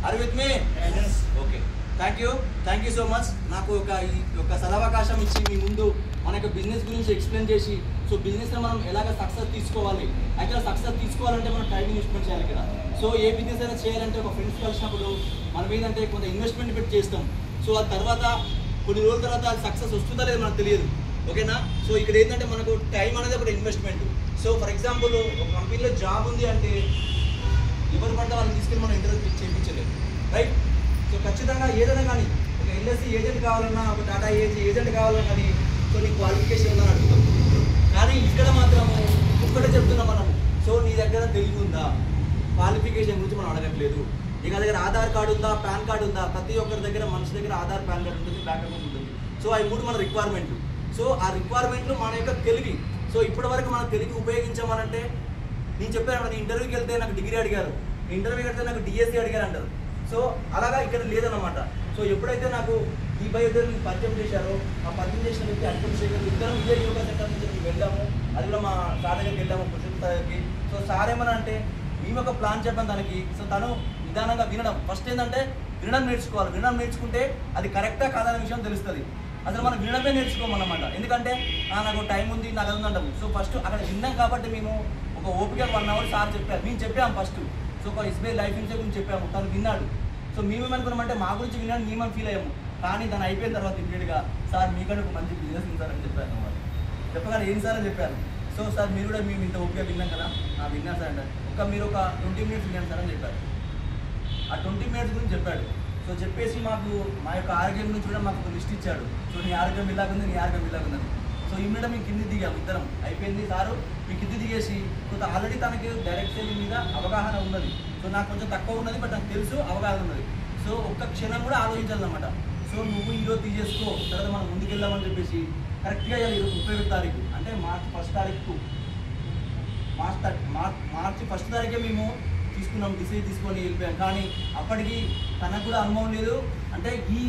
Are with me? Okay, thank you so much. నాకు ఒక సదవకాశం ఇచ్చి మీ ముందు మన యొక్క బిజినెస్ గురించి ఎక్స్ప్లెయిన్ చేసి, సో బిజినెస్లో మనం ఎలాగ సక్సెస్ తీసుకోవాలి, యాక్చువల్గా సక్సెస్ తీసుకోవాలంటే మనం టైం ఇన్వెస్ట్మెంట్ చేయాలి ఇక్కడ. సో ఏ బిజినెస్ అయినా చేయాలంటే ఒక ఫ్రెండ్స్ కలిసినప్పుడు మనం ఏంటంటే కొంత ఇన్వెస్ట్మెంట్ పెట్టి చేస్తాం. సో ఆ తర్వాత కొన్ని రోజుల తర్వాత అది సక్సెస్ వస్తుందా లేదో మనకు తెలియదు. ఓకేనా? సో ఇక్కడ ఏంటంటే మనకు టైం అనేది ఒక ఇన్వెస్ట్మెంట్. సో ఫర్ ఎగ్జాంపుల్ ఒక కంపెనీలో జాబ్ ఉంది అంటే ఎవరు పడితే వాళ్ళని తీసుకెళ్ళి మనం ఇంటర్వ్యూ చేయించలేదు, రైట్? సో ఖచ్చితంగా ఏదైనా కానీ ఒక ఎల్ఎస్సి ఏజెంట్ కావాలన్నా, ఒక టాటా ఏజెంట్ కావాలన్నా కానీ సో నీ క్వాలిఫికేషన్ ఉందని అడుగుతాం. కానీ ఇక్కడ మాత్రము ఒక్కటే చెప్తున్నాం మనము, సో నీ దగ్గర తెలివి ఉందా, క్వాలిఫికేషన్ గురించి మనం అడగట్లేదు. ఇక దగ్గర ఆధార్ కార్డు ఉందా, పాన్ కార్డు ఉందా? ప్రతి ఒక్కరి దగ్గర మనిషి దగ్గర ఆధార్, పాన్ కార్డు ఉంటుంది, బ్యాంక్ అకౌంట్ ఉంటుంది. సో అవి 3 మన రిక్వైర్మెంట్లు. సో ఆ రిక్వైర్మెంట్లు మన యొక్క తెలివి. సో ఇప్పటివరకు మన తెలివి ఉపయోగించామనంటే, నేను చెప్పాను మన ఇంటర్వ్యూకి వెళ్తే నాకు డిగ్రీ అడిగారు, ఇంటర్వ్యూకి వెళ్తే నాకు డిఎస్సి అడిగారు అంటారు. సో అలాగా ఇక్కడ లేదన్నమాట. సో ఎప్పుడైతే నాకు ఈ బయోడేటా పరిచయం చేశారో, ఆ పరిచయం చేసిన వ్యక్తి అర్థం చేయగలరు. ఇద్దరం ఇదే యోగా సెంటర్ నుంచి వెళ్ళాము, అది కూడా మా సార్ దగ్గరికి వెళ్ళాము, పురుషుల దగ్గరికి. సో సార్ ఏమన్నా అంటే మేము ఒక ప్లాన్ చెప్పాను తనకి. సో తను నిదానంగా వినడం, ఫస్ట్ ఏంటంటే వినడం నేర్చుకోవాలి. వినడం నేర్చుకుంటే అది కరెక్టా కాదనే విషయం తెలుస్తుంది. అసలు మనం వినడమే నేర్చుకోమన్నమాట. ఎందుకంటే నాకు టైం ఉంది, నాకు అది ఉందంటాము. సో ఫస్ట్ అక్కడ విన్నాం కాబట్టి మేము ఒక ఓపిక 1 అవర్ సార్ చెప్పారు, మేము చెప్పాము ఫస్ట్. సో ఒక ఎస్బీఐ లైఫ్ ఇన్సూరెన్స్ గురించి చెప్పాము, తను విన్నాడు. సో మేమేమనుకున్నామంటే మా గురించి విన్నాడు, మేమని ఫీల్ అయ్యాము. కానీ దాని అయిపోయిన తర్వాత ఇమ్మీడియట్గా సార్ మీకంటే ఒక మంచి బిజినెస్ ఉంది సార్ అని చెప్పారు అన్నమాట. చెప్పగానే ఏం సార్ అని చెప్పారు. సో సార్ మీరు కూడా మేము ఇంత ఓపిక విన్నాం కదా, విన్నాం సార్ అంటే మీరు ఒక 20 మినిట్స్ విన్నాను సార్ అని చెప్పారు. ఆ 20 మినిట్స్ గురించి చెప్పాడు. సో చెప్పేసి మాకు మా యొక్క ఆరోగ్యం గురించి కూడా మాకు ఒక లిస్ట్ ఇచ్చాడు. సో నీ ఆరోగ్యం ఇలాగుంది, నీ ఆరోగ్యం ఇలాగుందని. సో ఇమ్మీడియట్ మేము కింది దిగాము ఇద్దరం. అయిపోయింది సారు మీ కింది దిగేసి, కొంత ఆల్రెడీ తనకి డైరెక్ట్ సెల్లింగ్ మీద అవగాహన ఉన్నది. సో నాకు కొంచెం తక్కువ ఉన్నది, బట్ నాకు తెలుసు అవగాహన ఉన్నది. సో ఒక్క క్షణం కూడా ఆలోచించాలన్నమాట. సో నువ్వు ఈరోజు తీసేసుకో, తర్వాత మనం ముందుకెళ్దామని చెప్పేసి కరెక్ట్గా 31 తారీఖు అంటే మార్చి 1 తారీఖు మార్చి 1 తారీఖే మేము తీసుకున్నాం, డిసైడ్ తీసుకొని వెళ్ళిపోయాం. కానీ అప్పటికి తనకు కూడా అనుభవం లేదు. అంటే ఈ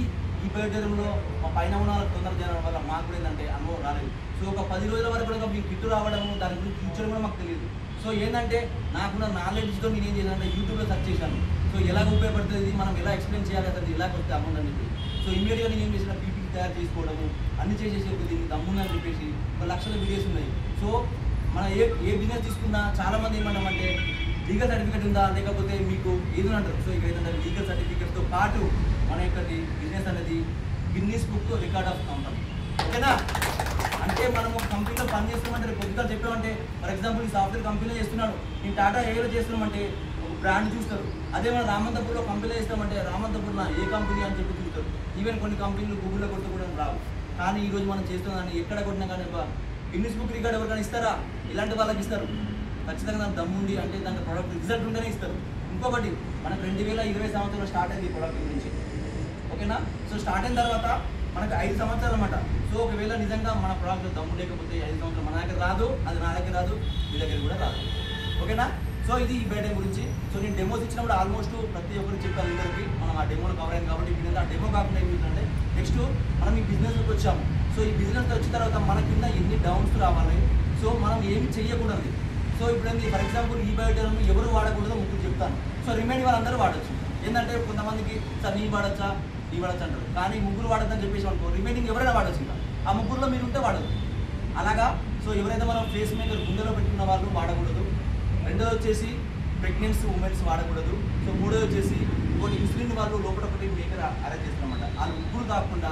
బయోడేటాలో మా పైన ఉన్న తొందర చేయడం వల్ల మాకు కూడా ఏంటంటే అనుభవం రాలేదు. సో ఒక 10 రోజుల వరకు కూడా మీకు కిట్టు రావడము, దాని గురించి ఫ్యూచర్ కూడా మాకు తెలియదు. సో ఏంటంటే నాకున్న నాలెడ్జ్తో నేను ఏం చేశానంటే యూట్యూబ్లో సెర్చ్ చేశాను. సో ఎలాగ ఉపయోగపడుతుంది, మనం ఎలా ఎక్స్ప్లెయిన్ చేయాలి, అసలు ఎలా కొడితే అమౌంట్ అని చెప్పి. సో ఇమీడియట్గా నేను ఏం చేసిన పీపీటీ తయారు చేసుకోవడము, అన్ని చేసేసి దీనికి దమ్ముందని చెప్పేసి 1 లక్షల వీడియోస్ ఉన్నాయి. సో మనం ఏ బిజినెస్ తీసుకున్నా చాలామంది ఏమంటామంటే లీగల్ సర్టిఫికేట్ ఉందా, లేకపోతే మీకు ఏదో అంటారు. సో ఇక ఏంటంటే లీగల్ సర్టిఫికేట్తో పాటు మన యొక్క బిజినెస్ అనేది Guinness book record of company. ఓకేనా? అంటే మనం ఒక కంపెనీలో పని చేస్తున్నామంటే కొద్దిగా చెప్పామంటే, ఫర్ ఎగ్జాంపుల్ ఈ సాఫ్ట్వేర్ కంపెనీలో చేస్తున్నాడు, నేను టాటా ఏలో చేస్తున్నామంటే ఒక బ్రాండ్ చూస్తారు. అదే మనం రామంతపూర్లో కంపెనీలో చేస్తామంటే రామంతపూర్లో ఏ కంపెనీ అని చెప్పి చూస్తారు. ఈవెన్ కొన్ని కంపెనీలు గూగుల్లో కొడితే కూడా రావు. కానీ ఈరోజు మనం చేస్తున్నామని ఎక్కడ కొట్టినా కానీ గిన్నీస్ బుక్ రికార్డ్ ఎవరికైనా ఇస్తారా? ఇలాంటి వాళ్ళకి ఇస్తారు. ఖచ్చితంగా దాని దమ్ముండి అంటే దాని ప్రోడక్ట్ రిజల్ట్ ఉంటేనే ఇస్తారు. ఇంకొకటి మనకు 2020 సంవత్సరంలో స్టార్ట్ అయింది ఈ ప్రోడక్ట్ గురించి. ఓకేనా? సో స్టార్ట్ అయిన తర్వాత మనకు 5 సంవత్సరాలు అన్నమాట. సో ఒకవేళ నిజంగా మన ప్రోడక్ట్ దమ్ము లేకపోతే 5 సంవత్సరాలు మన దగ్గర రాదు, అది నా దగ్గర రాదు, మీ దగ్గర కూడా రాదు. ఓకేనా? సో ఇది ఈ బయట గురించి. సో నేను డెమోస్ ఇచ్చినప్పుడు ఆల్మోస్ట్ ప్రతి ఒక్కరికి చెప్పాను అందరికీ, మనం ఆ డెమోలో కవర్ అయింది కాబట్టి ఇప్పుడు ఆ డెమో కాకుండా ఏమిటంటే నెక్స్ట్ మనం ఈ బిజినెస్లోకి వచ్చాము. సో ఈ బిజినెస్లో వచ్చిన తర్వాత మన కింద ఎన్ని డౌన్స్ రావాలి, సో మనం ఏమి చెయ్యకూడదు. సో ఇప్పుడు ఏంటి, ఫర్ ఎగ్జాంపుల్ ఈ బయోడేటాను ఎవరు వాడకూడదో 3 చెప్తాను. సో రిమైనింగ్ వాళ్ళందరూ వాడచ్చు. ఏంటంటే కొంతమందికి సార్ నీ వాడచ్చా అంటారు, కానీ 3 వాడద్దని చెప్పేసి అనుకో రిమైనింగ్ ఎవరైనా వాడచ్చు. ఇంకా ఆ 3లో మీరు ఉంటే వాడదు. అలాగా సో ఎవరైతే మనం ఫేస్ మేకర్ గుండెలో పెట్టుకున్న వాళ్ళు వాడకూడదు. రెండోది వచ్చేసి ప్రెగ్నెన్సీ ఉమెన్స్ వాడకూడదు. సో మూడోది వచ్చేసి ఇంకోటి ఇన్సులిన్ వాళ్ళు లోపల ఒకటి మేకర్ అరేంజ్ చేస్తారన్నమాట. వాళ్ళు 3 కాకుండా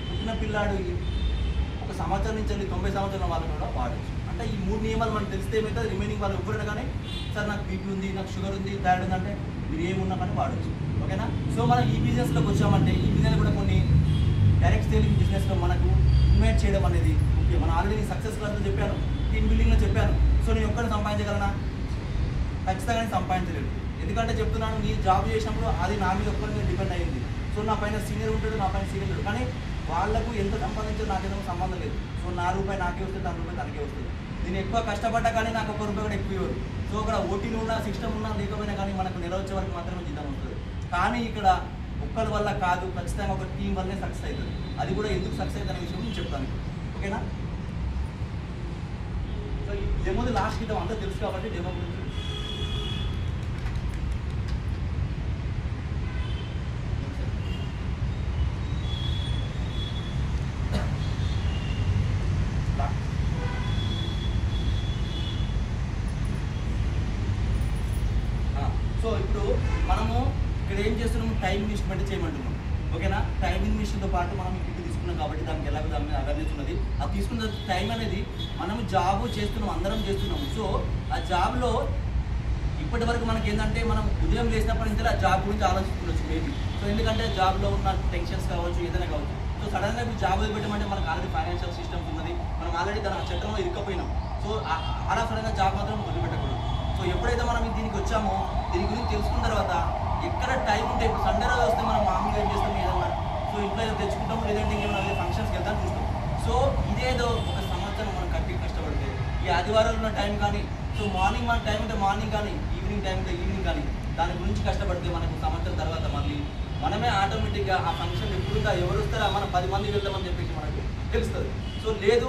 పుట్టిన పిల్లాడు 1 సంవత్సరం నుంచి 90 సంవత్సరాల వాళ్ళు కూడా వాడచ్చు. అంటే ఈ 3 నియమాలు మనకు తెలిస్తే ఏమైతే రిమైనింగ్ వాళ్ళు ఎవరైనా కానీ సార్ నాకు బీపీ ఉంది, నాకు షుగర్ ఉంది, థైరాయిడ్ ఉంది అంటే మీరు ఏమున్నా కానీ వాడచ్చు. ఓకేనా? సో మనం ఈ బిజినెస్లోకి వచ్చామంటే ఈ బిజినెస్ కూడా కొన్ని డైరెక్ట్ సేలింగ్ బిజినెస్లో మనకు ఇన్వైట్ చేయడం అనేది ముఖ్యం. మనం ఆల్రెడీ సక్సెస్ క్లాస్లో చెప్పాను, టీమ్ బిల్డింగ్లో చెప్పాను. సో నేను ఒక్కడిని సంపాదించగలనా? ఖచ్చితంగా సంపాదించలేదు. ఎందుకంటే చెప్తున్నాను, నీ జాబ్ చేసినప్పుడు అది నా మీద ఒక్కరి మీద డిపెండ్ అయ్యింది. సో నా పైన సీనియర్ ఉంటాడు, నా పైన సీనియర్ ఉంటాడు, కానీ వాళ్ళకు ఎంత సంపాదించాలో నాకేదో సంబంధం లేదు. సో నా రూపాయి నాకే వస్తుంది, తన రూపాయి తనకే వస్తుంది. నేను ఎక్కువ కష్టపడ్డా కానీ నాకు 1 రూపాయి కూడా ఎక్కువ ఇవ్వరు. సో అక్కడ ఓటీలు ఉన్నా సిస్టమ్ ఉన్నా లేకపోయినా కానీ మనకు నెల వచ్చే వరకు మాత్రమే జీతం వస్తుంది. కానీ ఇక్కడ ఒక్కరి వల్ల కాదు, ఖచ్చితంగా ఒక టీం వల్లనే సక్సెస్ అవుతుంది. అది కూడా ఎందుకు సక్సెస్ అవుతుంది అనే విషయం నేను చెప్తాను. ఓకేనా? సో ఈ డెమోది లాస్ట్ ఇద్దాం, అందరూ తెలుసు కాబట్టి డెమో గురించి మనము ఇక్కడ ఏం చేస్తున్నాము, టైం ఇన్వెస్ట్మెంట్ చేయమంటున్నాం. ఓకేనా, టైం ఇన్వెస్ట్మెంట్తో పాటు మనం ఇప్పుడు తీసుకున్నాం కాబట్టి దానికి ఎలాగో దాని మీద అవేర్నెస్ ఉన్నది. అది తీసుకున్న టైం అనేది మనం జాబ్ చేస్తున్నాం, అందరం చేస్తున్నాము. సో ఆ జాబ్లో ఇప్పటి వరకు మనకి ఏంటంటే మనం ఉదయం లేచినప్పటి నుంచి ఆ జాబ్ గురించి ఆలోచిస్తుండొచ్చు మేబీ. సో ఎందుకంటే జాబ్లో ఉన్న టెన్షన్స్ కావచ్చు, ఏదైనా కావచ్చు. సో సడన్గా ఇప్పుడు జాబ్ వదిలిపెట్టమంటే మనకు ఆల్రెడీ ఫైనాన్షియల్ సిస్టమ్స్ ఉన్నది, మనం ఆల్రెడీ దాని చట్టంలో ఇరుక్కపోయినాం. సో అలా సడన్గా జాబ్ మాత్రం వదిలిపెట్టకూడదు. సో ఎప్పుడైతే మనం దీనికి వచ్చామో దీని గురించి తెలుసుకున్న తర్వాత ఎక్కడ టైం ఉంటే, ఇప్పుడు సండే రోజు వస్తే మనం మామూలుగా ఏం చేస్తాం, ఏదన్నా సో ఇంట్లో ఏదో తెచ్చుకుంటాము, లేదంటే ఇంకేమైనా ఫంక్షన్స్కి వెళ్తాం చూస్తాం. సో ఇదేదో ఒక సంవత్సరం మనం కష్టపడితే ఈ ఆదివారాలు ఉన్న టైం కానీ, సో మార్నింగ్ మన టైం ఉంటే మార్నింగ్ కానీ, ఈవినింగ్ టైం ఉంటే ఈవినింగ్ కానీ, దాని గురించి కష్టపడితే మనకు సంవత్సరం తర్వాత మళ్ళీ మనమే ఆటోమేటిక్గా ఆ ఫంక్షన్ ఎప్పుడుగా ఎవరు వస్తారో మనం 10 మంది వెళ్తామని చెప్పేసి మనకు తెలుస్తుంది. సో లేదు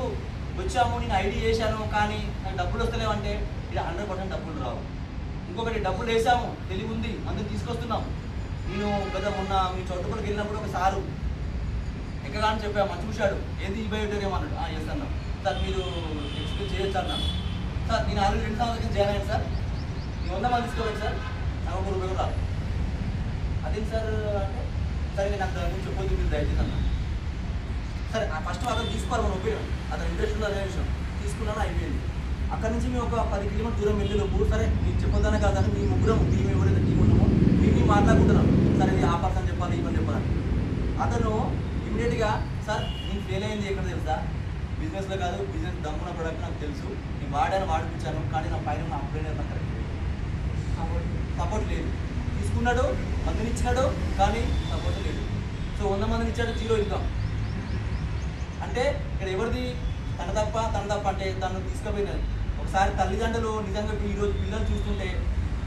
వచ్చాము, నేను ఐడి చేశాను కానీ నాకు డబ్బులు వస్తలేవంటే ఇది 100% డబ్బులు రావు. ఇంకొకటి డబ్బులు వేసాము, తెలివి ఉంది, మందిని తీసుకొస్తున్నాం. నేను మొన్న మీ చోటుపల్లికి వెళ్ళినప్పుడు ఒక సారు ఎక్కగానే చెప్పాము, చూశాడు, ఏంది ఈ బయోటేరియం అన్నాడు. ఎస్ అన్నా. సార్ మీరు ఎక్స్ప్లెయిన్ చేయొచ్చు అన్నా. సార్ నేను ఆల్రెడీ 2 సంవత్సరాల జాయిన్ అయ్యాను సార్, నేను 100 మంది తీసుకోవాలి సార్, నాకు ₹1 రాదు. అదేంటి సార్ అంటే, సరే నేను అంత నుంచి చెప్పొద్దు మీరు దయచేసి అన్నా. సరే ఫస్ట్ అతను తీసుకోవాలి మన ఒపీనియన్, అతను ఇంట్రెస్ట్ ఉన్న విషయం తీసుకున్నాను, అయిపోయింది. అక్కడి నుంచి మేము ఒక 10 కిలోమీటర్ దూరం వెళ్ళేలోపు సరే మీకు చెప్పొద్దనే కాదని మీ ముగ్గురం టీం ఎవరైతే టీం ఉన్నామో మేము మాట్లాడుకుంటున్నాం, సరే ఇది ఆ పర్సన్ చెప్పాలి ఈ పని చెప్పాలని. అతను ఇమీడియట్గా సార్ నేను ఫెయిల్ అయింది ఎక్కడ తెలుసా, బిజినెస్లో కాదు, బిజినెస్ దమ్మున ప్రొడక్ట్ నాకు తెలుసు, నేను వాడిపించాను కానీ నా పైన నా అప్లైన్ నాకు కరెక్ట్ సపోర్ట్ లేదు. తీసుకున్నాడు, మందిని ఇచ్చినాడు కానీ సపోర్ట్ లేదు. సో 100 మందిని ఇచ్చాడు, 0 ఇన్కమ్. అంటే ఇక్కడ ఎవరిది తన తప్ప అంటే తను తీసుకుపోయినది. ఒకసారి తల్లిదండ్రులు నిజంగా ఈరోజు పిల్లలు చూస్తుంటే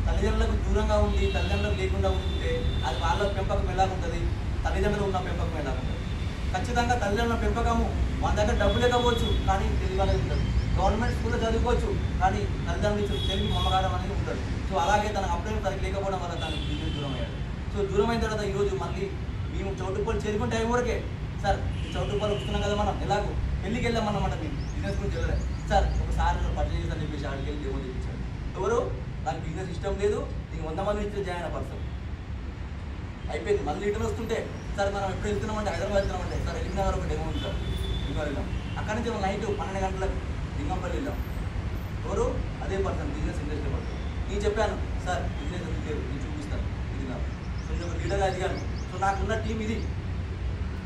తల్లిదండ్రులకు దూరంగా ఉండి తల్లిదండ్రులకు లేకుండా ఉంటుంటే అది వాళ్ళ పెంపకం ఎలాగుంటుంది, తల్లిదండ్రులు ఉన్న పెంపకం ఎలాగుంటుంది. ఖచ్చితంగా తల్లిదండ్రుల పెంపకము మన దగ్గర డబ్బు లేకపోవచ్చు కానీ తెలివి అనేది ఉంటుంది. గవర్నమెంట్ స్కూల్లో చదువుకోవచ్చు కానీ తల్లిదండ్రులు తెలివి మమకారం అనేది ఉంటుంది. సో అలాగే తన అప్లైన్ తనకి లేకపోవడం వల్ల తనకి బిజినెస్ దూరం అయ్యాడు. సో దూరం అయిన తర్వాత ఈరోజు మళ్ళీ మేము చౌటుపల్లి చేరుకుని టైం వరకే సార్ చౌటుపల్లి వస్తున్నాం కదా మనం ఎలాగో పెళ్ళికి వెళ్ళామన్నమాట. మేము బిజినెస్ గురించి వెళ్ళలేదు సార్, ఒకసారి పర్చేజ్ చేసి అని చెప్పేసి ఆడికి వెళ్ళి డెమో తెప్పించాడు. ఎవరు నాకు బిజినెస్ ఇష్టం లేదు, నీకు 100 మంది ఇస్తే జాయిన్ అయిన పర్సన్ అయిపోయింది. మళ్ళీ రిటర్న్ వస్తుంటే సార్ మనం ఎప్పుడు వెళ్తున్నామంటే హైదరాబాద్ వెళ్తున్నామంటే సార్ ఎలిమినగర్ ఒక డెమో ఉంది సార్, ఇంకా వెళ్ళాం. అక్కడి నుంచి నైట్ 12 గంటలకు లింగంపల్లి వెళ్ళాం. ఎవరు అదే పర్సన్ బిజినెస్ ఇండస్ట్రీ పర్సన్. నేను చెప్పాను సార్ బిజినెస్ ఎందుకు లేదు నేను చూపిస్తాను, ఇది నాకు. సో నేను ఒక లీడర్గా ఎదిగాను. సో నాకున్న టీం ఇది.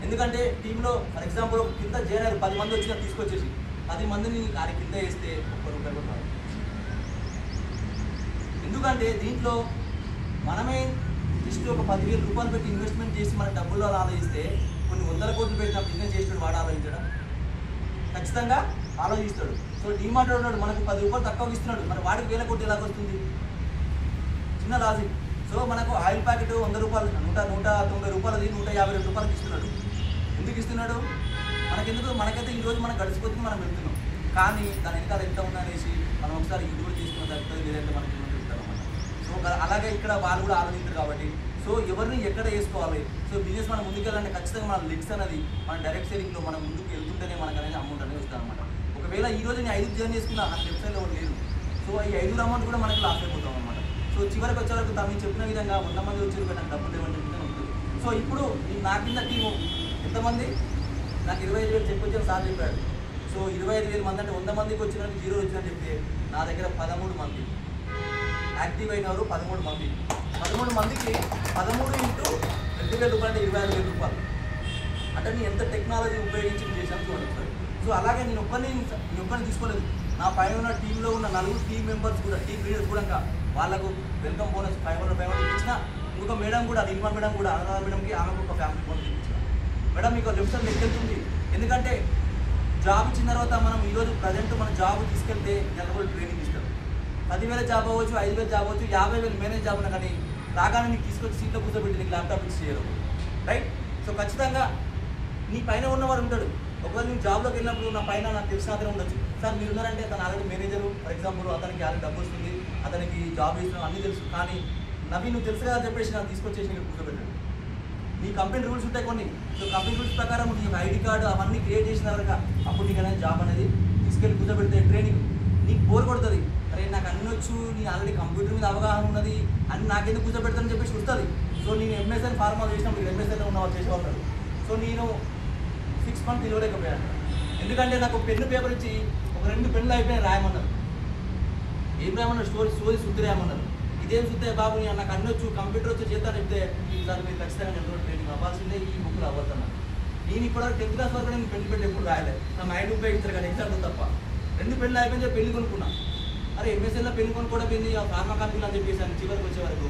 ఎందుకంటే టీంలో ఫర్ ఎగ్జాంపుల్ కింద చేరారు 10 మంది వచ్చినా తీసుకొచ్చేసి 10 మందిని ఆయన కింద వేస్తే ₹1 కూడా రాదు. ఎందుకంటే దీంట్లో మనమే జస్ట్ ఒక ₹10,000 పెట్టి ఇన్వెస్ట్మెంట్ చేసి మన డబ్బుల్లో ఆలోచిస్తే కొన్ని 100 కోట్లు పెట్టిన బిజినెస్ చేస్తాడు వాడు ఆలోచించడం ఖచ్చితంగా ఆలోచిస్తాడు. సో డీమార్ట్ ఉన్నాడు మనకు ₹10 తక్కువ ఇస్తున్నాడు, మరి వాడికి 1000 కోట్లు ఎలాగ వస్తుంది? చిన్న లాజిక్. సో మనకు ఆయిల్ ప్యాకెట్ ₹100 ₹190 ₹152 ఇస్తున్నాడు. ఎందుకు ఇస్తున్నాడు? మనకైతే ఈరోజు మనకు గడిచిపోతుంది, మనం వెళ్తున్నాం. కానీ దాని వెనకాల ఎంత ఉందనేసి మనం ఒకసారి ఇది కూడా తీసుకున్న తగ్గుతుంది, లేదంటే మనకి చెప్తారన్నమాట. సో అలాగే ఇక్కడ వాళ్ళు కూడా ఆలోచించారు కాబట్టి సో ఎవరిని ఎక్కడ వేసుకోవాలి. సో బిజినెస్ మనం ముందుకెళ్ళాలంటే ఖచ్చితంగా మన లిక్స్ అనేది మన డైరెక్ట్ సెల్లింగ్లో మనం ముందుకు వెళ్తుంటేనే మనకు అనేది అమౌంట్ అనేది వస్తారనమాట. ఒకవేళ ఈరోజు నేను 5 జర్నీ చేసుకున్నా నాకు వెబ్సైట్లో ఎవరు లేదు. సో ఈ 5 అమౌంట్ కూడా మనకి లాస్ అయిపోతాం అనమాట. సో చివరికి వచ్చే వరకు మీరు చెప్పిన విధంగా 100 మంది వచ్చి నాకు డబ్బులు లేవంటే ఉంటుంది. సో ఇప్పుడు నా కింద టీము ఎంతమంది, నాకు 25,000 చెప్పొచ్చారు సార్ చెప్పాడు. సో 25,000 మంది అంటే 100 మందికి వచ్చినట్టు 0 వచ్చినట్టు చెప్తే నా దగ్గర 13 మంది యాక్టివ్ అయినవారు 13 మంది. 13 మందికి 13 ఇంటూ ₹2,000 అంటే ₹25,000. అంటే నేను ఎంత టెక్నాలజీ ఉపయోగించి చేశాను చూడండి సార్. సో అలాగే నేను ఒక్కరిని తీసుకోలేదు. నా పైన ఉన్న టీంలో ఉన్న 4 టీమ్ మెంబర్స్ కూడా, టీమ్ లీడర్స్ కూడా వాళ్ళకు వెల్కమ్ బోనస్ 500 ఇచ్చిన. ఇంకొక మేడం కూడా, నిర్మా మేడం కూడా, అనురాధ మేడంకి ఆమెకు ఒక ఫ్యామిలీ బోనస్ ఇచ్చిన. మేడం మీకు లెఫ్ట్ సైడ్ లెక్కెళ్తుంది. ఎందుకంటే జాబ్ ఇచ్చిన తర్వాత మనం ఈరోజు ప్రజెంట్ మన జాబ్ తీసుకెళ్తే నెలకొల్లు ట్రైనింగ్ ఇస్తారు. 10,000 జాబ్ అవ్వచ్చు, 5,000 జాబ్ అవ్వచ్చు, 50,000 మేనేజ్ జాబ్ ఉన్నా కానీ రాగానే నీకు తీసుకొచ్చి సీట్లో కూర్చోబెట్టి నీకు ల్యాప్టాప్ ఇచ్చి చేయరు, రైట్? సో ఖచ్చితంగా నీ పైన ఉన్నవాడు ఉంటాడు. ఒకవేళ నేను జాబ్లోకి వెళ్ళినప్పుడు నా పైన నాకు తెలిసిన అతనే ఉండొచ్చు. సార్ మీరు ఉన్నారంటే తను ఆల్రెడీ మేనేజరు, ఫర్ ఎగ్జాంపుల్ అతనికి ఆల్రెడీ డబ్బు వస్తుంది, అతనికి జాబ్ ఇస్తున్నాం అన్నీ తెలుసు. కానీ నవ్వి నువ్వు తెలుసు కదా చెప్పేసి నాకు తీసుకొచ్చేసి నీకు కూర్చోబెట్టాడు. నీ కంపెనీ రూల్స్ ఉంటాయి కొన్ని. సో కంపెనీ రూల్స్ ప్రకారం నీ ఐడి కార్డు అవన్నీ క్రియేట్ చేసిన వరకు అప్పుడు నీకు అనేది జాబ్ అనేది తీసుకెళ్ళి కూర్చోబెడితే ట్రైనింగ్ నీకు బోర్ కొడుతుంది. అరే నాకు అన్ని వచ్చు, నేను ఆల్రెడీ కంప్యూటర్ మీద అవగాహన ఉన్నది అని నాకెందుకు కూర్చోబెడతానని చెప్పేసి వస్తుంది. సో నేను ఎంఎస్ఎన్ ఫార్మా చేసినప్పుడు ఎంఎస్ఎన్లో ఉన్న వాళ్ళు చేసేవాళ్ళు. సో నేను 6 months నిలవలేకపోయాను. ఎందుకంటే నాకు పెన్ను పేపర్ ఇచ్చి ఒక 2 పెన్నులు అయిపోయినా రాయమన్నారు. ఏం రాయమన్నారు? స్టోరీ శుద్ధి రాయమన్నారు. ఇదేం శుద్ధే బాబు, నేను నాకు అన్ని వచ్చు, కంప్యూటర్ వచ్చి చేస్తాను చెప్తే ఈసారి మీరు ఖచ్చితంగా నేను ట్రైనింగ్ అవ్వాల్సిందే, ఈ బుక్లు అవ్వద్దన్నారు. నేను ఇప్పుడు 10th class వరకు నేను పెన్ను పెట్టి ఎప్పుడు రాయలేదు. నా మైండ్ ఉపయోగించారు కానీ ఎగ్జామ్లో తప్ప. 2 పెన్నులు అయిపోయింది పెళ్లి కొనుక్కున్నా. అరే ఎంఎస్ఎన్లో పెళ్లి కొనుక్కోవడం ఏంది, ఆ ఫార్మా కంపెనీలు అని చెప్పేసి చివరికి వచ్చే వరకు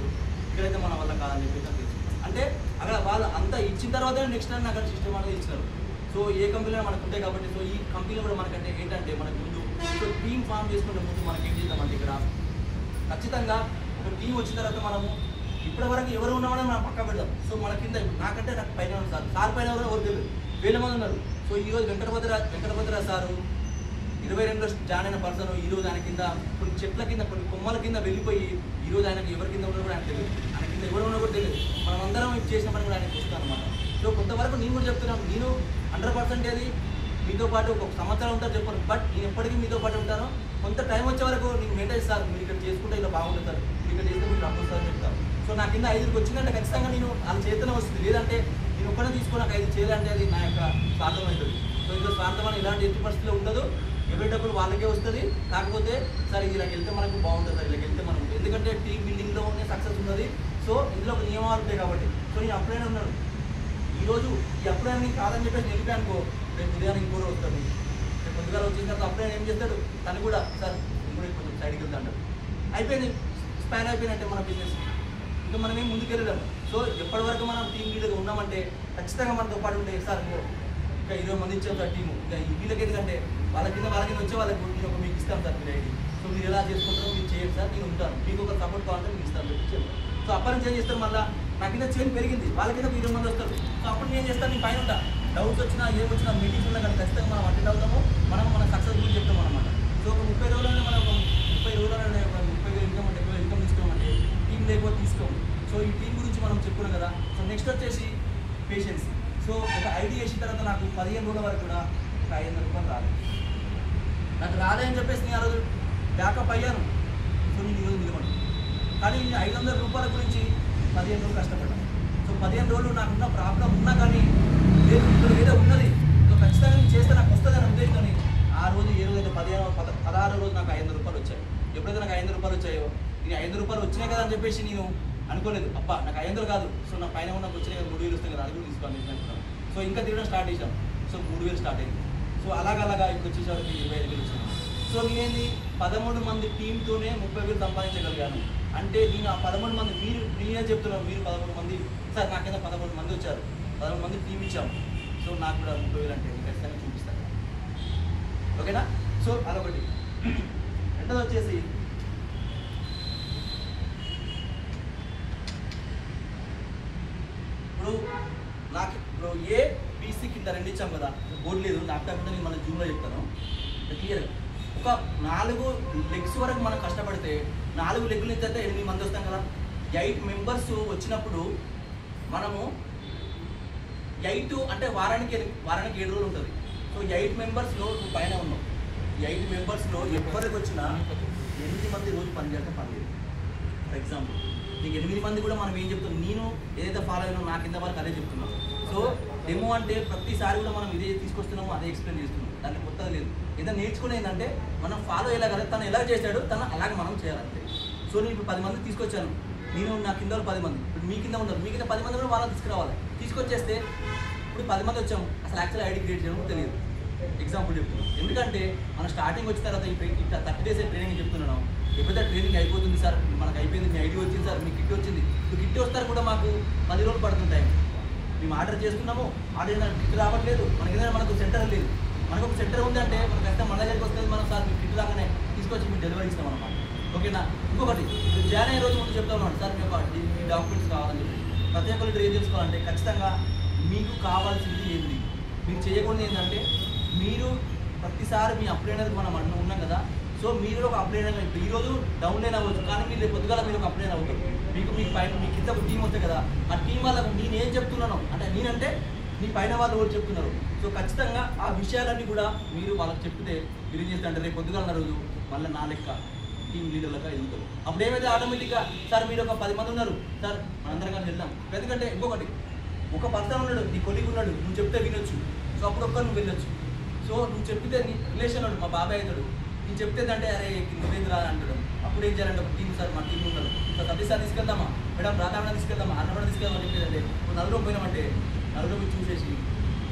ఇక్కడైతే మన వల్ల కాదని చెప్పేసి అంటే అక్కడ వాళ్ళు అంతా ఇచ్చిన తర్వాత నెక్స్ట్ టైం నాకు సిస్టమ్ అనేది ఇచ్చినారు. సో ఏ కంపెనీలో మనకు ఉంటాయి కాబట్టి సో ఈ కంపెనీలో కూడా మనకంటే ఏంటంటే మనకు ముందు సో టీమ్ ఫామ్ చేసుకునే ముందు మనకి ఏం చేద్దామంటే ఇక్కడ ఖచ్చితంగా ఒక టీం వచ్చిన తర్వాత మనము ఇప్పటివరకు ఎవరు ఉన్నామని మనం పక్క పెడదాం. సో మన కింద నాకంటే నాకు పైన ఉన్నారు సార్ పైన ఎవరు తెలియదు, 1000 మంది ఉన్నారు. సో ఈరోజు వెంకటభద్ర సారు 22లో జాయిన్ అయిన పర్సన్ ఈరోజు ఆయన కింద కొన్ని చెట్ల కింద కొన్ని కొమ్మల కింద వెళ్ళిపోయి ఈరోజు ఆయనకి ఎవరి కింద ఉన్నా కూడా ఆయన తెలియదు, ఆయన కింద ఎవరు ఉన్నా కూడా తెలియదు. మనం అందరం చేసిన పని కూడా ఆయనకి వస్తాను అనమాట. సో కొంతవరకు నేను కూడా చెప్తున్నాను, నేను 100% మీతో పాటు ఒక సంవత్సరం ఉంటాను చెప్పాను, బట్ నేను ఎప్పటికీ మీతో పాటు ఉంటాను. కొంత టైం వచ్చే వరకు నేను మెయింటైన్ సార్ మీరు ఇక్కడ చేసుకుంటే ఇలా బాగుంటుంది సార్, మీరు ఇక్కడ చేస్తే మీరు డబ్బు వస్తారని చెప్తాను. సో నా కింద 5కి వచ్చిందంటే ఖచ్చితంగా నేను వాళ్ళ చేతనే వస్తుంది. లేదంటే నేను ఒక్కనే తీసుకొని నాకు 5 చేయాలంటే అది నా యొక్క స్వార్థం అవుతుంది. సో ఇందులో స్వార్థం అని ఇలాంటి ఎట్టి పరిస్థితిలో ఉండదు. ఎవరి డబ్బులు వాళ్ళకే వస్తుంది. కాకపోతే సార్ ఇలాగ వెళ్తే మనకు బాగుంటుంది సార్, ఇలాగ వెళ్తే మనకు ఎందుకంటే టీమ్ బిల్డింగ్లోనే సక్సెస్ ఉన్నది. సో ఇందులో ఒక నియమాలు ఉంటాయి కాబట్టి సో నేను అప్పుడైనా ఉన్నాను. ఈరోజు ఈ అప్పుడైనా నీకు కాదని చెప్పేసి నిలిపి అనుకో, రేపు ఉదయాన్ని ఇంకోటి వస్తుంది. రేపు పొద్దుగా వచ్చిన తర్వాత అప్పుడైనా ఏం చేస్తాడు, తను కూడా సార్ ఇంకోటి కొంచెం సైడ్కి వెళ్తా అంటాడు. అయిపోయింది, స్పాన్ అయిపోయినట్టే మన బిజినెస్. ఇంకా మనం ఏం ముందుకు వెళ్ళలేము. సో ఎప్పటి వరకు మనం టీం లీడర్గా ఉన్నామంటే ఖచ్చితంగా మనతో పాటు ఉంటే సార్ ఇంకా 20 మంది ఇచ్చాం సార్ టీము. ఇంకా వీళ్ళకి ఎందుకంటే వాళ్ళ కింద వచ్చే వాళ్ళకి నేను ఒక మీకు ఇస్తాను సార్ మీరు ఐడి. సో మీరు ఎలా చేసుకుంటారో మీరు చేయండి సార్, నేను ఉంటాను, మీకు ఒక సపోర్ట్ కావాలంటే మీకు ఇస్తాను చెప్పి. సో అప్పటి నుంచి ఏం చేస్తారు, మళ్ళీ నా కింద చేంజ్ పెరిగింది, వాళ్ళ కింద 20 మంది వస్తారు. సో అప్పుడు నేను చేస్తాను, నేను పైన ఉంటా. డౌట్స్ వచ్చినా ఏం వచ్చినా మీటింగ్స్ ఉన్నా కానీ ఖచ్చితంగా మనం అటెండ్ అవుతాము, మనం మన సక్సెస్ గురించి చెప్తాం అనమాట. సో ఒక 30 రోజులనే మనం 30 రోజులనే 30,000 ఇన్కమ్ అంటే ఇన్కమ్ తీసుకోమంటే టీం లేకపోతే తీసుకోము. సో ఈ టీం గురించి మనం చెప్పుకున్నాం కదా. సో నెక్స్ట్ వచ్చేసి పేషెన్స్. సో ఒక ఐడి చేసిన తర్వాత నాకు 15 రోజుల వరకు కూడా ఒక 500 రూపాయలు రాలేదు. నాకు రాలేదని చెప్పేసి నేను ఆ రోజు బ్యాకప్ అయ్యాను. సో నేను ఈరోజు నిలబడి కానీ నేను 500 రూపాయల గురించి 15 రోజులు కష్టపడ్డాను. సో 15 రోజులు నాకున్న ప్రాబ్లం ఉన్నా కానీ లేదు ఇప్పుడు ఏదో ఉన్నది, సో ఖచ్చితంగా నేను చేస్తే నాకు వస్తుంది అని ఉద్దేశంతో ఆ రోజు ఏ రోజు అయితే 16 రోజు నాకు 500 రూపాయలు వచ్చాయి. ఎప్పుడైతే నాకు 500 రూపాయలు వచ్చాయో నేను 500 రూపాయలు వచ్చినాయి కదా అని చెప్పేసి నేను అనుకోలేదు, అబ్బా నాకు 500 కాదు, సో నా పైన ఉన్న వచ్చినాయి కదా 3000 వస్తాయి కదా అది కూడా తీసుకోవాలి అనుకున్నాను. సో ఇంకా తిరగడం స్టార్ట్ చేశాం. సో 3000 స్టార్ట్ అయింది. సో అలాగలాగా ఇప్పుడు వచ్చేసరికి 25,000 వచ్చింది. సో నేనేంది 13 మంది టీంతోనే 30,000 సంపాదించగలిగాను. అంటే నేను ఆ 13 మంది నేనే చెప్తున్నాను, మీరు 13 మంది సార్ నాకైనా 13 మంది వచ్చారు, 13 మంది టీం ఇచ్చాము. సో నాకు కూడా 30,000 అంటే ఖచ్చితంగా చూపిస్తాను, ఓకేనా. సో అదొకటి. రెండోది వచ్చేసి ఇప్పుడు ఏబీసీ కింద 2 ఇచ్చాం కదా, బోర్డు లేదు ల్యాప్టాప్ ఉంటే నేను మన జూమ్లో చెప్తాను క్లియర్గా. ఒక 4 లెగ్స్ వరకు మనం కష్టపడితే 4 లెగ్గులు ఇస్తే 8 మంది వస్తాం కదా. 8 మెంబర్స్ వచ్చినప్పుడు మనము 8 అంటే వారానికి 7 రోజులు ఉంటుంది. సో 8 మెంబర్స్లో నువ్వు పైన ఉన్నావు. 8 మెంబర్స్లో ఎవరికి వచ్చినా 8 మంది రోజు పని చేస్తే పర్లేదు. ఫర్ ఎగ్జాంపుల్ నీకు 8 మంది కూడా మనం ఏం చెప్తాం, నేను ఏదైతే ఫాలో అయినా నా కింద వాళ్ళకి అదే చెప్తున్నాను. సో డెమో అంటే ప్రతిసారి కూడా మనం ఇదే తీసుకొస్తున్నాము, అదే ఎక్స్ప్లెయిన్ చేస్తున్నాం, దానికి కొత్తగా లేదు. ఏదైనా నేర్చుకునే ఏంటంటే మనం ఫాలో అయ్యేలాగా తను ఎలా చేశాడు తను అలాగే మనం చేయాలంటే. సో నేను ఇప్పుడు 10 మంది తీసుకొచ్చాను, నేను నా కింద 10 మంది, ఇప్పుడు మీ కింద ఉన్నారు, మీ కింద 10 మంది కూడా వాళ్ళని తీసుకురావాలి. తీసుకొచ్చేస్తే ఇప్పుడు 10 మంది వచ్చాము, అసలు యాక్చువల్ ఐడి క్రియేట్ చేయడం తెలియదు. ఎగ్జాంపుల్ చెప్తున్నాను, ఎందుకంటే మనం స్టార్టింగ్ వచ్చిన తర్వాత ఇట్లా 30 days ట్రైనింగ్ చెప్తున్నాను. ఎప్పుడైతే ట్రైనింగ్ అయిపోతుంది సార్, మనకు అయిపోయింది, మీ ఐడి వచ్చింది సార్, మీ కిట్ వచ్చింది, ఇప్పుడు కిట్ వస్తారు కూడా మాకు 10 రోజులు పడుతుంటాయి. మేము ఆర్డర్ చేస్తున్నాము, ఆర్డర్ ఏదైనా కిట్ రావట్లేదు, మనకి ఏదైనా మనకు సెంటర్ లేదు. మనకు ఒక సెంటర్ ఉంది అంటే మనకు అయితే మన దగ్గరికి వస్తుంది, మనం సార్ మీ కిట్ రాగానే తీసుకొచ్చి మీకు డెలివరీ ఇస్తాం అన్నమాట, ఓకేనా. ఇంకొకటి జాయిన్ అయ్యే రోజు ముందు చెప్తా ఉన్నాను సార్, మీ డాక్యుమెంట్స్ కావాలని చెప్పి. ప్రతి ఒక్కరు ఏం తెలుసుకోవాలంటే ఖచ్చితంగా మీకు కావాల్సింది ఏంటి, మీకు చేయకూడదు ఏంటంటే మీరు ప్రతిసారి మీ అప్లైనర్ మనం ఉన్నాం కదా. సో మీరు ఒక అప్లైనర్ ఈరోజు డౌన్లైన్ అవ్వచ్చు, కానీ మీరు రేపు పొద్దుగాల మీరు ఒక అప్లైనర్ అవుతారు. మీకు పైన మీ కింద ఒక టీం వస్తుంది కదా, ఆ టీం వాళ్ళకు నేను ఏం చెప్తున్నాను అంటే నేనంటే మీ పైన వాళ్ళు కూడా చెప్తున్నారు. సో ఖచ్చితంగా ఆ విషయాలన్నీ కూడా మీరు వాళ్ళకి చెప్తే మీరు ఏం చేస్తారంటే రేపు పొద్దుగాల రోజు మళ్ళీ నా లెక్క టీమ్ లీడర్లుగా ఎదుగుతారు. అప్పుడు ఏమైతే ఆటోమేటిక్గా సార్ మీరు ఒక 10 మంది ఉన్నారు సార్ మనందరం కలిసి వెళ్దాం. ఎందుకంటే ఇంకొకటి ఒక పర్సన్ ఉన్నాడు, నీ కొలీగ్ ఉన్నాడు, నువ్వు చెప్తే వినొచ్చు. సో అప్పుడు ఒక్కరు నువ్వు వెళ్ళొచ్చు. సో నువ్వు చెప్తే నీ రిలేషన్ ఉన్నాడు, మా బాబాయ్ అవుతాడు, నేను చెప్తే అంటే అరే నువ్వేంద్రా అంటాడు. అప్పుడు ఏం చేయాలంటే ఒక టీం సార్ మా టీం ఉన్నారు, సార్ సతీష్ సార్ తీసుకెళ్దామా, మేడం రాధామణ తీసుకెళ్దామా, అన్నమణ తీసుకెళ్దామని చెప్పేదంటే నువ్వు నలుగురు పోయినామంటే నలుగురు మీరు చూసేసి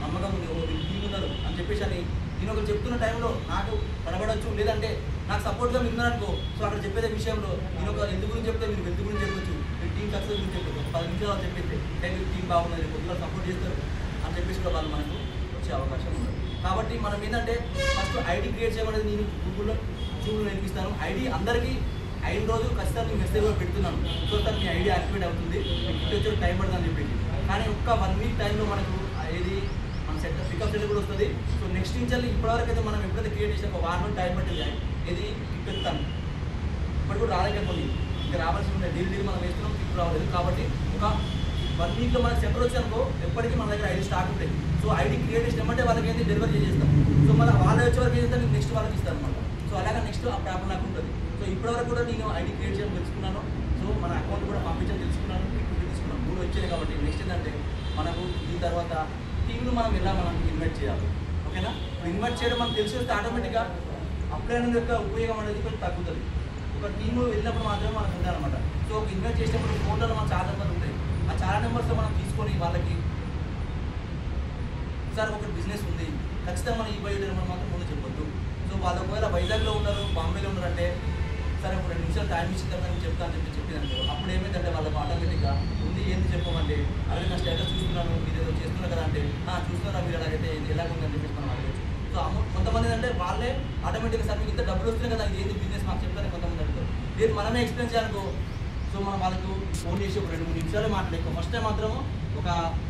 నమ్మకం ఉంది, ఓ వీళ్ళు టీం ఉన్నారు అని చెప్పేసి అని నేను ఒకరు చెప్తున్న టైంలో నాకు కనబడవచ్చు, లేదంటే నాకు సపోర్ట్గా మీరు ఉన్నారనుకో. సో అక్కడ చెప్పేదే విషయంలో నేను ఒక ఎందుకు గురించి చెప్తే మీరు వెళ్తు గురించి చెప్పొచ్చు, మీరు టీం సక్సెస్ గురించి చెప్పచ్చు. 10 నిమిషాలు చెప్పేస్తే మీరు టీం బాగున్నది, కొద్దిగా సపోర్ట్ చేస్తారు అని చెప్పేసి కూడా వాళ్ళు మనకు వచ్చే అవకాశం ఉంది. కాబట్టి మనం ఏంటంటే ఫస్ట్ ఐడి క్రియేట్ చేయమనేది నేను గూగుల్లో చూడు నేర్పిస్తాను. ఐడి అందరికీ 5 రోజులు ఖచ్చితంగా నేను మెసేజ్ కూడా పెడుతున్నాను. సో సార్ మీ ఐడి యాక్టివేట్ అవుతుంది, మీకు గిఫ్ట్ వచ్చే టైం పడుతుందని చెప్పేసి. కానీ ఒక్క 1 వీక్ టైంలో మనకు ఏది మన సెట్ పికప్ సెట్ కూడా వస్తుంది. సో నెక్స్ట్ నుంచి ఇప్పటివరకు అయితే మనం ఎప్పుడైతే క్రియేట్ చేసిన ఒక 1 మంత్ టైం పట్టింది, ఇది గిఫ్ట్ ఇస్తాను. ఇప్పటి కూడా రాలేకపోయింది, ఇంకా రావాల్సి ఉంటుంది. డైలీ మనం వేస్తున్నాం, గిఫ్ట్ రావలేదు. కాబట్టి ఒక 1 వీక్లో మనకు సెంటర్ వచ్చానుకో ఎప్పటికీ మన దగ్గర ఐడి స్టాక్ ఉంటాయి. సో ఐడి క్రియేట్ చేసినామంటే వాళ్ళకి ఏంటి డెలివరీ చేసేస్తాం. సో మళ్ళీ వాళ్ళు వచ్చే వరకు ఏం చేస్తాను నెక్స్ట్ వాళ్ళకి ఇస్తాను అనమాట. సో అలాగే నెక్స్ట్ ఆ ప్రాబ్లం నాకు ఉంటుంది. సో ఇప్పటివరకు కూడా నేను ఐడి క్రియేట్ చేయడం తెలుసుకున్నాను. సో మన అకౌంట్ కూడా పంపించడం తెలుసుకున్నాను, లిక్విడిటీ తీసుకున్నాను, 3 వచ్చాయి. కాబట్టి నెక్స్ట్ ఏంటంటే మనకు దీని తర్వాత టీంను మనం ఎలా మనం ఇన్వైట్ చేయాలి, ఓకేనా. ఇన్వైట్ చేయడం మనకు తెలిసి వస్తే ఆటోమేటిక్గా అప్లై అనేది యొక్క ఉపయోగం అనేది కొంచెం తగ్గుతుంది. ఒక టీము వెళ్ళినప్పుడు మాత్రమే మనకు ఉంటాయి అనమాట. సో ఒక ఇన్వైట్ చేసినప్పుడు ఫోన్లలో మన చాలా నెంబర్లు ఉంటాయి. ఆ చాలా నెంబర్స్తో మనం తీసుకొని వాళ్ళకి సార్ ఒక బిజినెస్ ఉంది ఖచ్చితంగా మనం ఈ బయట మాత్రం ముందు చెప్పొద్దు. సో వాళ్ళు ఒకవేళ వైజాగ్లో ఉన్నారు, బాంబేలో ఉన్నారంటే సరే ఒక 2 నిమిషాలు టైం ఇచ్చిన తర్వాత నేను చెప్తాను చెప్పి చెప్పిందంటే అప్పుడు ఏమైందంటే వాళ్ళకి ఆటోమేటిక్గా ఉంది ఏంది చెప్పమంటే అలాగే నా స్టేటస్ చూస్తున్నాను మీరు ఏదో చేస్తున్నారు కదా అంటే చూస్తున్నారా మీరు అలాగైతే ఎలాగుందని చెప్పేసి మనం అడగచ్చు. సో కొంతమంది అంటే వాళ్ళే ఆటోమేటిక్గా సార్ మీకు ఇంత డబ్బులు వస్తున్నాయి కదా ఇది ఏంది బిజినెస్ మాకు చెప్తారని కొంతమంది అడుగుతారు. లేదు మనమే ఎక్స్ప్లెయిన్ చేయాలనుకో. సో మనం వాళ్ళకు ఫోన్ చేసి ఒక 2-3 నిమిషాలు మాట్లాడే ఫస్ట్ టైం మాత్రము ఒక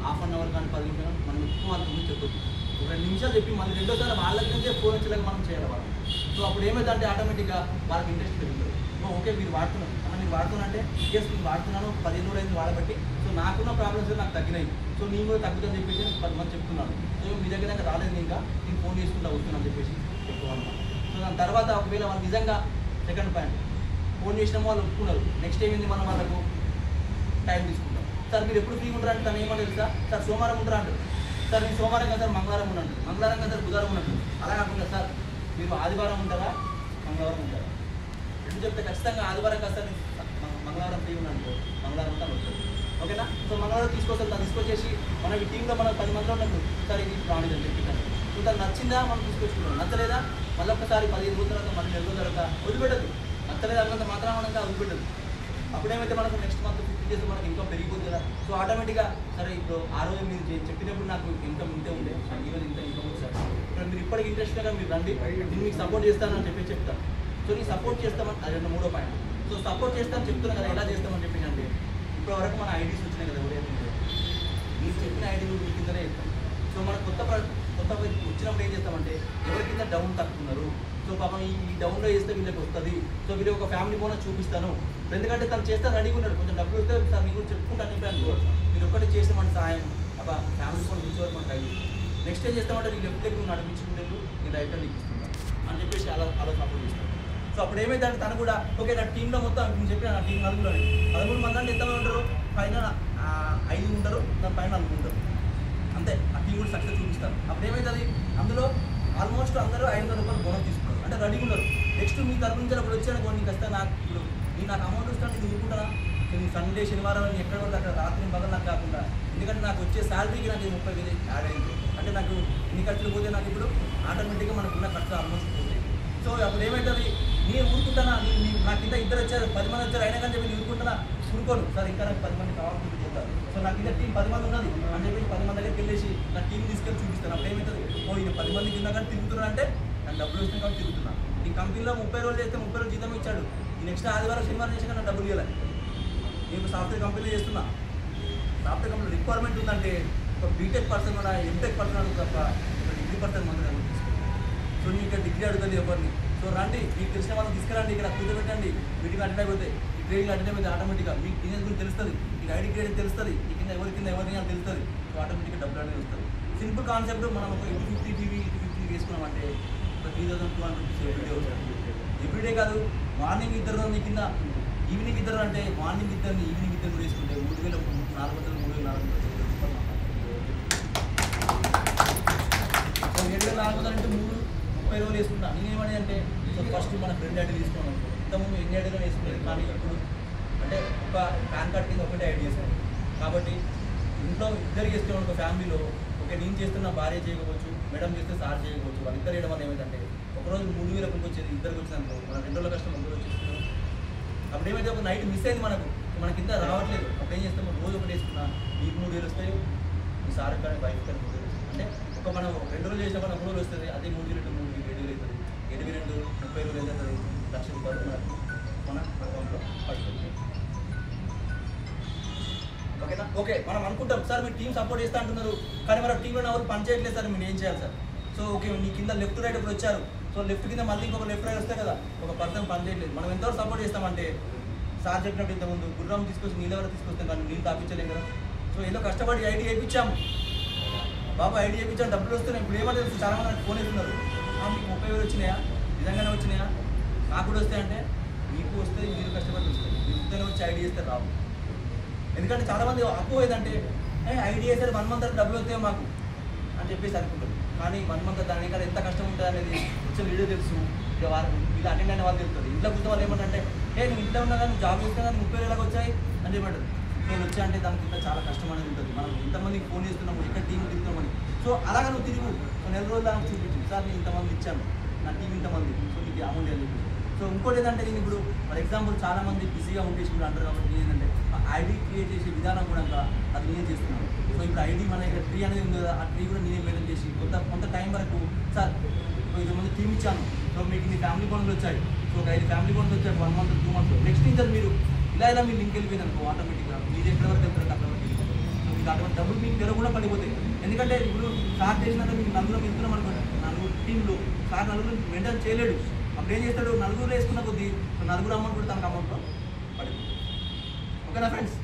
½ అన్ అవర్ కానీ 10 నిమిషాలు మనం ఎక్కువ వాళ్ళ గురించి చెప్పొచ్చు. ఒక 2 నిమిషాలు చెప్పి మళ్ళీ రెండోసారి వాళ్ళకి నుంచే ఫోన్ వచ్చేలాగా మనం చేయాలి వాళ్ళు. సో అప్పుడు ఏమైందంటే ఆటోమేటిక్గా వాళ్ళకి ఇంట్రెస్ట్ పెరుగుతుంది. ఓకే మీరు వాడుతున్నారు అన్న, మీరు వాడుతున్నారంటే ఎస్ నేను వాడుతున్నాను, 15 రోజులు అయింది వాడబట్టి. సో నాకున్న ప్రాబ్లమ్స్ నాకు తగ్గినాయి, సో నేను కూడా తగ్గుతుందని చెప్పేసి 10 మంది చెప్తున్నాను. సో మీ దగ్గర రాలేదు ఇంకా నేను ఫోన్ చేసుకుంటా వస్తున్నాను చెప్పేసి చెప్పుకోవాలన్నమాట. సో దాని తర్వాత ఒకవేళ వాళ్ళు నిజంగా సెకండ్ పాయింట్ ఫోన్ చేసినామో వాళ్ళు ఒప్పుకున్నారు. నెక్స్ట్ ఏమైంది మనం వాళ్ళకు టైం తీసుకుంటాం. సార్ మీరు ఎప్పుడు ఫ్రీగా ఉంటారంటే తను ఏమో తెలుసా, సార్ సోమవారం ఉంటారా అంటారు. సార్ నేను సోమవారం కదా సార్ మంగళవారం ఉన్నట్టు, మంగళవారం కదా సార్ బుధవారం ఉన్నట్టు. అలా కాకుండా సార్ మీరు ఆదివారం ఉంటారా మంగళవారం ఉంటారా ఎందుకు చెప్తే ఖచ్చితంగా ఆదివారం కదా సార్ మంగళవారం ఫ్రీ ఉన్నట్టు మంగళవారం ఉంటాను వస్తుంది, ఓకేనా. సో మంగళవారం తీసుకొస్తాను, దాన్ని తీసుకొచ్చేసి మన ఈ టీంలో మనం 10 మందిలో ఉన్నట్టు సార్ ఇది రానిదని చెప్పి సో దాన్ని నచ్చిందా మనం తీసుకొచ్చుకున్నాం, నచ్చలేదా మళ్ళీ ఒక్కసారి 15 రోజుల తర్వాత మళ్ళీ 2 రోజుల తర్వాత వదిలిపెట్టదు. నచ్చలేదు అన్నంత మాత్రం మనకు వదిలిపెట్టదు. అప్పుడేమైతే మనకు నెక్స్ట్ మంత్ 50 డేస్ మనకు ఇన్కమ్ పెరిగిపోతుంది కదా. సో ఆటోమేటిక్గా సరే ఇప్పుడు ఆ రోజు మీరు చెప్పినప్పుడు నాకు ఇన్కమ్ ఇంతే ఉండే, ఈరోజు ఇంత ఇన్కమ్ ఉంది సార్, ఇక్కడ మీరు ఇప్పటికి ఇంట్రెస్ట్గా మీరు రండి, నేను మీకు సపోర్ట్ చేస్తానని చెప్పి చెప్తాను. సో నేను సపోర్ట్ చేస్తామని అది 3వ పాయింట్. సో సపోర్ట్ చేస్తామని చెప్తున్నాను కదా, ఎలా చేస్తామని చెప్పి అంటే ఇప్పటి వరకు మన ఐడీస్ వచ్చినాయి కదా, ఎవరైతే మీరు చెప్పిన ఐడి మీ కిందనే ఇస్తాం. సో మన కొత్త వచ్చినప్పుడు ఏం చేస్తామంటే ఎవరి కింద డౌన్ తక్కుతున్నారు, సో పాపం ఈ డౌన్లో చేస్తే వీళ్ళకి వస్తుంది, సో వీళ్ళు ఒక ఫ్యామిలీ బోనస్ చూపిస్తాను. ఎందుకంటే తను చేస్తే రెడీగా ఉన్నాడు, కొంచెం డబ్బులు వస్తే సార్ మీకు చెప్పుకుంటాను చెప్పాను, మీరు ఒక్కటి చేస్తామంటే సాయం అబ్బా ఫ్యామిలీ బోనస్ చూసేవారు మనకు అయ్యి నెక్స్ట్ ఏం చేస్తామంటే నీకు లెఫ్ట్ లెగ్ నడిపించుకుంటే నేను రైట్ నీకు ఇస్తున్నాను అని చెప్పేసి అలా సపోర్ట్ చేస్తాను. సో అప్పుడు ఏమైందంటే తను కూడా ఓకే నా టీంలో మొత్తం నేను చెప్పిన నా టీం 13 మంది అంటే ఎంతమంది ఉంటారు, పైన 5 ఉంటారు, దాని పైన 4 ఉంటారు అంతే. ఆ టీం కూడా సక్సెస్ చూపిస్తారు. అప్పుడు ఏమవుతుంది అందులో ఆల్మోస్ట్ అందరూ 500 రూపాయలు బోనస్ తీసుకున్నారు అంటే రెడీగా ఉన్నారు. నెక్స్ట్ మీ తరపు నుంచి అప్పుడు వచ్చాను నీకు వస్తే నాకు ఇప్పుడు నాకు అమౌంట్ వస్తాను నేను ఊరుకుంటానా, నేను సండే శనివారం ఎక్కడ పడితే అక్కడ రాత్రి పగలు నాకు కాకుండా, ఎందుకంటే నాకు వచ్చే శాలరీకి నాకు 30,000 యాడ్ అయింది అంటే నాకు ఎన్ని ఖర్చులు పోతే నాకు ఇప్పుడు ఆటోమేటిక్గా మనకున్న ఖర్చు ఆల్మోస్ట్ పోతాయి. సో అప్పుడు ఏమవుతుంది నేను ఊరుకుంటానా, నాకు కింద 2 వచ్చారు 10 మంది వచ్చారు అయినా కానీ చెప్పి నేను ఊరుకుంటానా, ఊరుకోను సార్ ఇంకా నాకు 10 మంది కావాలని చెప్తారు. సో నాకు కింద టీం 10 మంది ఉన్నది అని చెప్పి 10 మంది దగ్గరికి వెళ్ళేసి నా టీం తీసుకెళ్ళి చూపిస్తాను. అప్పుడు ఏమవుతుంది ఇది 10 మంది కింద కానీ తిరుగుతున్నా అంటే నాకు డబ్బులు వస్తున్నాయి కాబట్టి తిరుగుతున్నా. ఈ కంపెనీలో 30 రోజులు చేస్తే 30 రోజులు జీతం ఇచ్చాడు, ఈ నెక్స్ట్ ఆదివారం శనివారం చేసాక నాకు డబ్బులు ఇవ్వాలి. నేను సాఫ్ట్వేర్ కంపెనీలో చేస్తున్నా, సాఫ్ట్వేర్ కంపెనీలో రిక్వైర్మెంట్ ఉందంటే ఒక బీటెక్ పర్సన్ కూడా ఎంటెక్ పర్సన్ అడుగు తప్ప ఒక డిగ్రీ పర్సన్ మంది తీసుకుంటాను. సో నేను ఇక్కడ డిగ్రీ అడుగుతుంది ఎవరిని, సో రండి మీకు తెలిసిన వాళ్ళని తీసుకురండి, ఇక్కడ కూర్చోబెట్టండి, మీటింగ్ అటెండ్ అయిపోతాయి, ఈ ట్రైనింగ్ అటెండ్ అయిపోతే ఆటోమేటిక్గా మీకు బిజినెస్ గురించి తెలుస్తుంది, మీకు ఐడి క్రియేట్ తెలుస్తుంది, ఈ కింద ఎవరి తెలుస్తుంది, సో ఆటోమేటిక్గా డబ్బులు అనేది వస్తుంది. సింపుల్ కాన్సెప్ట్ మనం ఒక 50 టీవీ 50 వేసుకున్నామంటే ఒక 3,200 రూపీస్ వీడియో ఎవ్రీడే కాదు, మార్నింగ్ ఇద్దరు నీ కింద, ఈవినింగ్ ఇద్దరు అంటే మార్నింగ్ ఇద్దరిని ఈవినింగ్ ఇద్దరు వేసుకుంటే 3,400 3,400 7,400 అంటే 30 రోజులు వేసుకుంటా. నేనేమని అంటే ఫస్ట్ మన ఫ్రెండ్ ఐడి తీసుకున్నాను, ఇంతకుముందు ఎన్ని ఐడీలో వేసుకునేది, కానీ ఇప్పుడు అంటే ఒక పాన్ కార్డ్ కింద ఒకటే ఐడి చేస్తాను. కాబట్టి ఇంట్లో ఇద్దరు చేస్తే ఒక ఫ్యామిలీలో ఓకే నేను చేస్తున్న భార్య చేయకపోవచ్చు, మేడం చేస్తే సార్ చేయకపోవచ్చు, వాళ్ళిద్దరు వేయడం వల్ల ఏమైందంటే ఒకరోజు 3,000 వచ్చేది, ఇద్దరికి వచ్చిందనుకో మన 2 రోజుల కష్టం 1 రోజు వచ్చేస్తున్నాం. అప్పుడు ఏమైతే ఒక నైట్ మిస్ అయింది మన కింద రావట్లేదు. అప్పుడు ఏం చేస్తాము, రోజు ఒకటి వేసుకున్నా నీకు 3,000 వస్తాయి, మీ సార్ కానీ వైఫ్ కానీ 3,000 వస్తాయి. అంటే ఒక మనం 2 రోజులు చేసినా మనం 3 రోజులు వస్తుంది, అదే 3 2 3 7,000 అవుతుంది, 7,2 30 రోజులు ఎంత అవుతుంది, ₹1,00,000 మన అకౌంట్లో పడుతుంది. ఓకేనా? ఓకే, మనం అనుకుంటాం సార్ మీరు టీం సపోర్ట్ చేస్తా అంటున్నారు, కానీ మన టీంలో ఎవరు పని చేయట్లేదు సార్, మీరు ఏం చేయాలి సార్? సో ఓకే, నీ కింద లెఫ్ట్ రైట్ ఒకరు వచ్చారు, సో లెఫ్ట్ కింద మళ్ళీ ఇంకొక లెఫ్ట్ రైట్ వస్తే కదా, ఒక పర్సన్ పని చేయట్లేదు. మనం ఎంతవరకు సపోర్ట్ చేస్తామంటే సార్ చెప్పినట్టు ఇంతకుముందు గుర్రం తీసుకొచ్చి నీళ్ళ వరకు తీసుకొస్తాం, కానీ నీళ్ళు తాపించలేం కదా. సో ఏదో కష్టపడి ఐడి వేయించాము బాబు, ఐడి వేయించాము, డబ్బులు వస్తున్నాయి. ఇప్పుడు ఏమంటే చాలా మంది నాకు ఫోన్ వేస్తున్నారు, మీకు 30,000 వచ్చినాయా, నిజంగానే వచ్చినాయా, నాకు కూడా వస్తాయంటే మీకు వస్తే మీరు కష్టపడి వస్తాయి, మీరు ఇద్దరు వచ్చి ఐడి చేస్తే రావు. ఎందుకంటే చాలామంది అప్పు ఏదంటే ఐడి వేసారు 1 మంత్ డబ్బులు వస్తాయో మాకు అని చెప్పేసి అనుకుంటారు, కానీ 1 మంత్ దాని కానీ ఎంత కష్టం ఉంటుంది అనేది వచ్చిన వీడియో తెలుసు, ఇక వీళ్ళు అటెండ్ అయిన వాళ్ళు తెలుస్తుంది. ఇంట్లో కూర్చో వాళ్ళు ఏమంటే నువ్వు ఇంట్లో ఉన్నా కానీ నువ్వు జాబ్ చేస్తున్నా కానీ 30,000 వచ్చాయి అని చెప్పాడు. నేను వచ్చా అంటే దానికి ఇంకా చాలా కష్టం అనేది ఉంటుంది. మనం ఇంతమందికి ఫోన్ చేస్తున్నాము, ఎక్కడ టీం తిరుగుతున్నామని. సో అలాగా నువ్వు తిరుగు, సో 4 రోజులు దానికి చూపించు సార్ నేను ఇంతమంది ఇచ్చాను, నా టీం ఇంతమంది, సో నీకు అమౌంట్ అని చెప్పి. సో ఇంకోటి ఏంటంటే నేను ఇప్పుడు ఫర్ ఎగ్జాంపుల్ చాలామంది బిజీగా ఉండేసి కూడా అంటారు, కాబట్టి ఏంటంటే ఐడి క్రియేట్ చేసే విధానం కూడా అది నేనే చేస్తున్నాను. సో ఇప్పుడు ఐడి మన ఇక్కడ ట్రీ అనేది ఉంది కదా, ఆ ట్రీ కూడా నేనే మెయింటైన్ చేసి కొంత టైం వరకు సార్ 5 మంది టీం ఇచ్చాను, సో మీకు ఇన్ని ఫ్యామిలీ బోనస్లు వచ్చాయి, సో ఒక 5 ఫ్యామిలీ బోనస్ వచ్చాయి 1 మంత్ 2 మంత్స్, నెక్స్ట్ ఇంకా మీరు ఇలా మీ లింక్ వెళ్ళిపోయింది అనుకో, ఆటోమేటిక్గా మీరు ఎక్కడ వరకు వెళ్తారంటే అక్కడ వరకు వెళ్ళిపోతుంది. సో మీకు అటువంటి డబ్బులు మీకు తెరవకుండా పడిపోతాయి. ఎందుకంటే ఇప్పుడు స్టార్ట్ చేసినాక మీకు 4 వెళ్తున్నాం అనుకోండి, 4 టీంలో సార్ 4 మెయింటైన్ చేయలేడు. అప్పుడు ఏం చేస్తాడు, 4 వేసుకున్న కొద్దీ 4 అమౌంట్ కూడా తనకు అమౌంట్లో పడిపోతుంది. ఓకేనా ఫ్రెండ్స్?